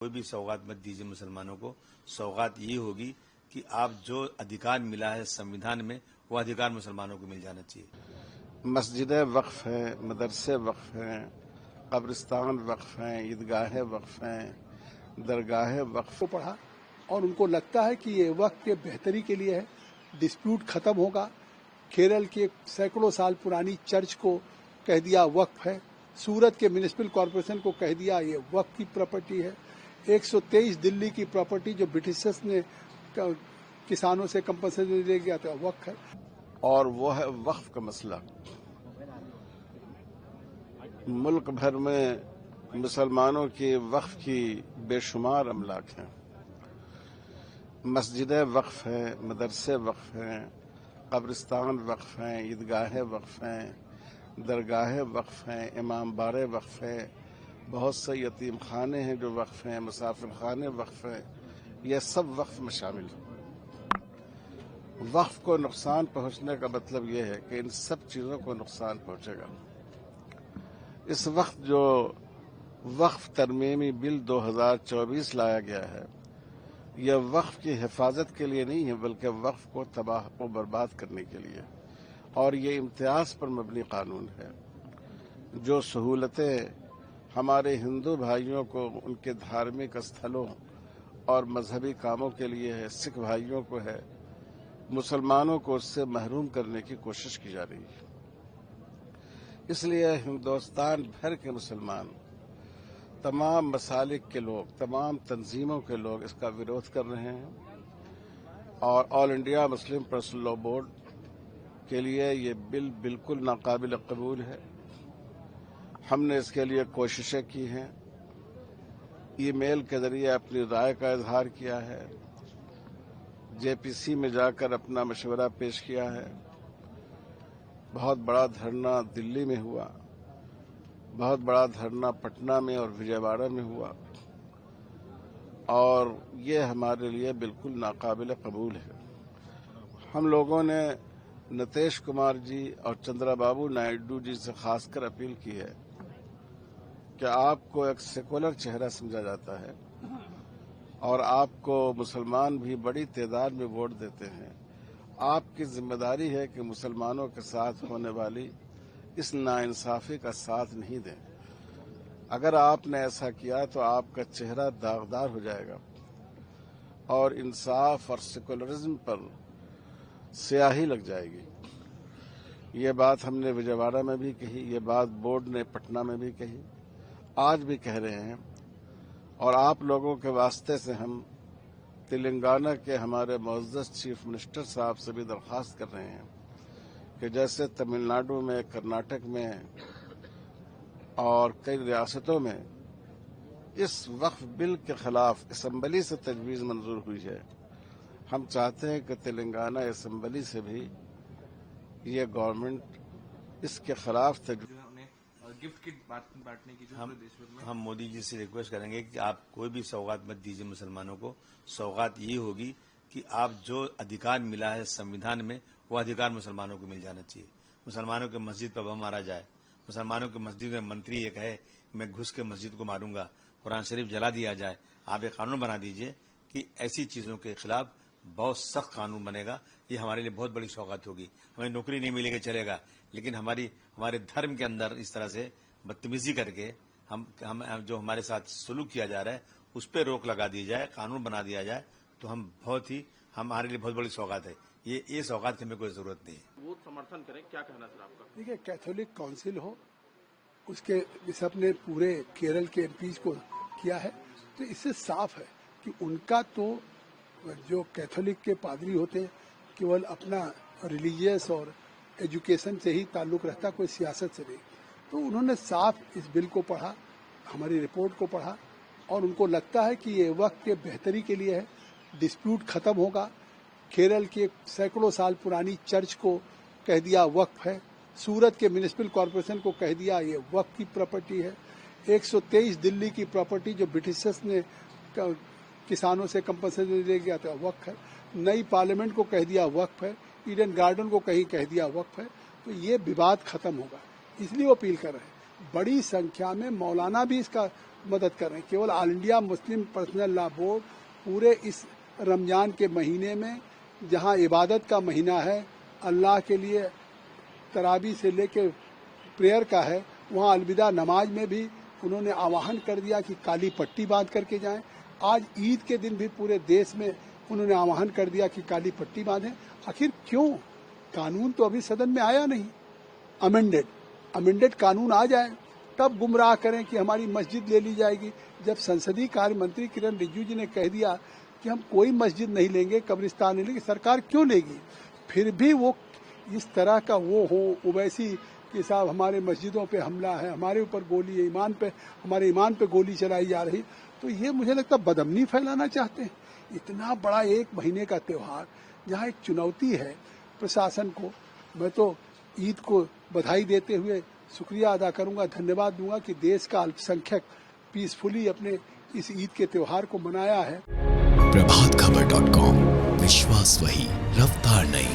कोई भी सौगात मत दीजिए मुसलमानों को। सौगात ये होगी कि आप जो अधिकार मिला है संविधान में, वो अधिकार मुसलमानों को मिल जाना चाहिए। मस्जिदें वक्फ हैं, मदरसे वक्फ हैं, कब्रिस्तान वक्फ हैं, ईदगाहें वक्फ हैं, दरगाहें वक्फ। को पढ़ा और उनको लगता है कि ये वक्त के बेहतरी के लिए है, डिस्प्यूट खत्म होगा। केरल के सैकड़ों साल पुरानी चर्च को कह दिया वक्फ है, सूरत के म्युनिसिपल कॉरपोरेशन को कह दिया ये वक्फ की प्रॉपर्टी है। 123 दिल्ली की प्रॉपर्टी जो ब्रिटिशर्स ने किसानों से कंपनसेशन ले गया था वक्फ है। और वो है वक्फ का मसला। मुल्क भर में मुसलमानों के वक्फ की बेशुमार अमलाक हैं। मस्जिदें वक्फ हैं, मदरसे वक्फ हैं, कब्रिस्तान वक्फ हैं, ईदगाहें वक्फ हैं, दरगाहें वक्फ हैं, इमाम बारे वक्फ हैं, बहुत से यतीम खाने हैं जो वक्फ हैं, मुसाफिर खाने वक्फ हैं, ये सब वक्फ में शामिल हैं। वक्फ को नुकसान पहुंचने का मतलब ये है कि इन सब चीज़ों को नुकसान पहुंचेगा। इस वक्त जो वक्फ तरमीमी बिल 2024 लाया गया है, यह वक्फ की हिफाजत के लिए नहीं है, बल्कि वक्फ को तबाह और बर्बाद करने के लिए। और ये इम्तियाज पर मबनी कानून है। जो सहूलतें हमारे हिंदू भाइयों को उनके धार्मिक स्थलों और मजहबी कामों के लिए है, सिख भाइयों को है, मुसलमानों को उससे महरूम करने की कोशिश की जा रही है। इसलिए हिंदुस्तान भर के मुसलमान, तमाम मसालिक के लोग, तमाम तंजीमों के लोग इसका विरोध कर रहे हैं। और all India Muslim personal law board के लिए ये बिल बिल्कुल नाकाबिल कबूल है। हमने इसके लिए कोशिशें की हैं, ईमेल के जरिए अपनी राय का इजहार किया है, जेपीसी में जाकर अपना मशवरा पेश किया है। बहुत बड़ा धरना दिल्ली में हुआ, बहुत बड़ा धरना पटना में और विजयवाड़ा में हुआ, और ये हमारे लिए बिल्कुल नाकाबिल कबूल है। हम लोगों ने नीतीश कुमार जी और चंद्रबाबू नायडू जी से खासकर अपील की है कि आपको एक सेकुलर चेहरा समझा जाता है और आपको मुसलमान भी बड़ी तादाद में वोट देते हैं। आपकी जिम्मेदारी है कि मुसलमानों के साथ होने वाली इस नाइंसाफी का साथ नहीं दें। अगर आपने ऐसा किया तो आपका चेहरा दागदार हो जाएगा और इंसाफ और सेकुलरिज्म पर स्याही लग जाएगी। ये बात हमने विजयवाड़ा में भी कही, ये बात बोर्ड ने पटना में भी कही, आज भी कह रहे हैं। और आप लोगों के वास्ते से हम तेलंगाना के हमारे मुअज़्ज़ज़ चीफ मिनिस्टर साहब से भी दरख्वास्त कर रहे हैं कि जैसे तमिलनाडु में, कर्नाटक में और कई रियासतों में इस वक्फ बिल के खिलाफ असम्बली से तजवीज़ मंजूर हुई है, हम चाहते हैं कि तेलंगाना असम्बली से भी ये गवर्नमेंट इसके खिलाफ गिफ्ट की बांटने की हम मोदी जी से रिक्वेस्ट करेंगे कि आप कोई भी सौगात मत दीजिए मुसलमानों को। सौगात ये होगी कि आप जो अधिकार मिला है संविधान में, वो अधिकार मुसलमानों को मिल जाना चाहिए। मुसलमानों के मस्जिद पर बम मारा जाए, मुसलमानों के मस्जिद में मंत्री ये कहे मैं घुस के मस्जिद को मारूंगा, कुरान शरीफ जला दिया जाए। आप एक कानून बना दीजिए कि ऐसी चीजों के खिलाफ बहुत सख्त कानून बनेगा। ये हमारे लिए बहुत बड़ी सौगात होगी। हमें नौकरी नहीं मिलेगी चलेगा, लेकिन हमारे धर्म के अंदर इस तरह से बदतमीजी करके हम जो हमारे साथ सलूक किया जा रहा है उस पर रोक लगा दी जाए, कानून बना दिया जाए, तो हमारे लिए बहुत बड़ी सौगात है। ये सौगात की हमें कोई जरूरत नहीं है। वो समर्थन करें, क्या कहना सर आपका? देखिए, कैथोलिक काउंसिल हो, उसके सबने पूरे केरल के एमपीज को किया है, तो इससे साफ है कि उनका तो जो कैथोलिक के पादरी होते हैं केवल अपना रिलीजियस और एजुकेशन से ही ताल्लुक रहता, कोई सियासत से नहीं। तो उन्होंने साफ इस बिल को पढ़ा, हमारी रिपोर्ट को पढ़ा, और उनको लगता है कि ये वक्त के बेहतरी के लिए है, डिस्प्यूट खत्म होगा। केरल के सैकड़ों साल पुरानी चर्च को कह दिया वक्फ है, सूरत के म्युनिसिपल कॉरपोरेशन को कह दिया ये वक्फ की प्रॉपर्टी है। 123 दिल्ली की प्रॉपर्टी जो ब्रिटिशर्स ने किसानों से कंपनसेशन ले गया था वक्फ है। नई पार्लियामेंट को कह दिया वक्फ है, ईडन गार्डन को कहीं कह दिया वक्फ है। तो ये विवाद खत्म होगा, इसलिए वो अपील कर रहे हैं। बड़ी संख्या में मौलाना भी इसका मदद कर रहे हैं। केवल all India Muslim personal law board पूरे इस रमजान के महीने में, जहां इबादत का महीना है, अल्लाह के लिए तरावी से लेके प्रेयर का है, वहां अलविदा नमाज में भी उन्होंने आह्वान कर दिया कि काली पट्टी बांध करके जाएं। आज ईद के दिन भी पूरे देश में उन्होंने आह्वान कर दिया कि काली पट्टी बांधें। आखिर क्यों? कानून तो अभी सदन में आया नहीं, अमेंडेड कानून आ जाए तब गुमराह करें कि हमारी मस्जिद ले ली जाएगी। जब संसदीय कार्य मंत्री किरण रिजिजू जी ने कह दिया कि हम कोई मस्जिद नहीं लेंगे, कब्रिस्तान नहीं लेंगे, सरकार क्यों लेगी? फिर भी वो इस तरह का वो हो ओवैसी कि साहब हमारे मस्जिदों पे हमला है, हमारे ऊपर गोली है, हमारे ईमान पे गोली चलाई जा रही, तो ये मुझे लगता है बदअमनी फैलाना चाहते हैं। इतना बड़ा एक महीने का त्योहार जहाँ एक चुनौती है प्रशासन को, मैं तो ईद को बधाई देते हुए शुक्रिया अदा करूंगा, धन्यवाद दूंगा कि देश का अल्पसंख्यक पीसफुली अपने इस ईद के त्योहार को मनाया है। प्रभातखबर.com, विश्वास वही, रफ्तार नहीं।